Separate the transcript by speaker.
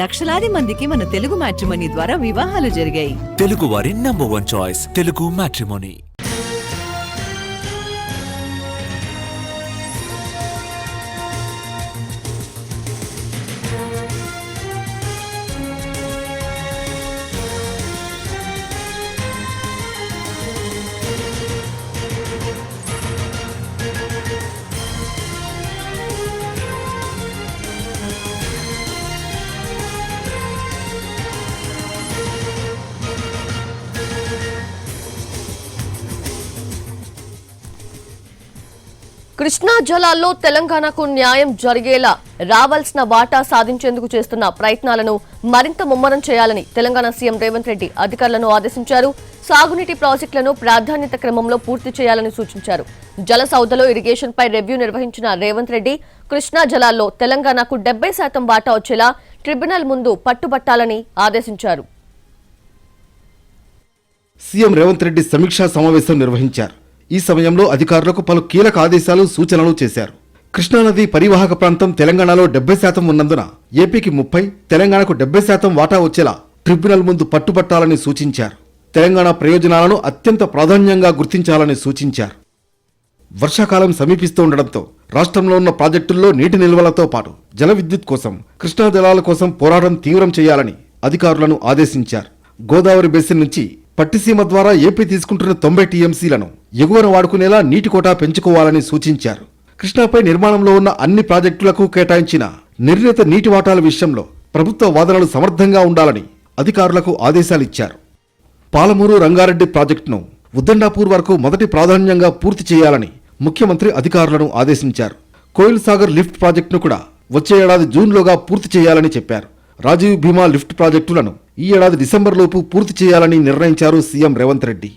Speaker 1: లక్షలాది మందికి మన తెలుగు మ్యాట్రిమోనీ ద్వారా వివాహాలు జరిగాయి.
Speaker 2: తెలుగు వారి number 1 choice Telugu matrimony.
Speaker 3: Krishna జలాల్లో తెలంగాణకు న్యాయం జరిగేలా రావాల్సిన వాటా సాధించేందుకు చేస్తున్న ప్రయత్నాలను మరింత ముమ్మరం చేయాలని తెలంగాణ సీఎం రేవంత్ రెడ్డి అధికారులను ఆదేశించారు. సాగునీటి ప్రాజెక్టులను ప్రాధాన్యత క్రమంలో పూర్తి చేయాలని సూచించారు. జల సౌదలో ఇరిగేషన్ పై రివ్యూ నిర్వహించిన రేవంత్ రెడ్డి కృష్ణా జలాల్లో తెలంగాణకు 70% వాటా వచ్చేలా ట్రిబ్యునల్ ముందు పట్టుబట్టాలని ఆదేశించారు.
Speaker 4: సీఎం రేవంత్ రెడ్డి సమీక్షా సమావేశం నిర్వహించారు. ఈ సమయంలో అధికారులకు పలు కీలక ఆదేశాలు, సూచనలు చేశారు. కృష్ణానది పరివాహక ప్రాంతం తెలంగాణలో 70% ఉన్నందున ఏపీకి 30%, తెలంగాణకు 70% వాటా వచ్చేలా ట్రిబ్యునల్ ముందు పట్టుబట్టాలని సూచించారు. తెలంగాణ ప్రయోజనాలను అత్యంత ప్రాధాన్యంగా గుర్తించాలని సూచించారు. వర్షాకాలం సమీపిస్తుండటంతో రాష్ట్రంలో ఉన్న ప్రాజెక్టుల్లో నీటి నిల్వలతో పాటు జల విద్యుత్ కోసం, కృష్ణా జలాల కోసం పోరాటం తీవ్రం చేయాలని అధికారులను ఆదేశించారు. గోదావరి బేసిన్ నుంచి పట్టిసీమ ద్వారా ఏపీ తీసుకుంటున్న 90 టీఎంసీలను ఎగువన వాడుకునేలా నీటి కోటా పెంచుకోవాలని సూచించారు. కృష్ణాపై నిర్మాణంలో ఉన్న అన్ని ప్రాజెక్టులకు కేటాయించిన నిర్ణీత నీటి వాటాల విషయంలో ప్రభుత్వ వాదనలు సమర్థంగా ఉండాలని అధికారులకు ఆదేశాలిచ్చారు. పాలమూరు రంగారెడ్డి ప్రాజెక్టును ఉద్దండాపూర్ వరకు మొదటి ప్రాధాన్యంగా పూర్తి చేయాలని ముఖ్యమంత్రి అధికారులను ఆదేశించారు. కోయిల్ సాగర్ లిఫ్ట్ ప్రాజెక్టును కూడా వచ్చే ఏడాది జూన్లోగా పూర్తి చేయాలని చెప్పారు. రాజీవ్ భీమా లిఫ్ట్ ప్రాజెక్టులను ఈ ఏడాది డిసెంబర్లోపు పూర్తి చేయాలని నిర్ణయించారు సీఎం రేవంత్ రెడ్డి.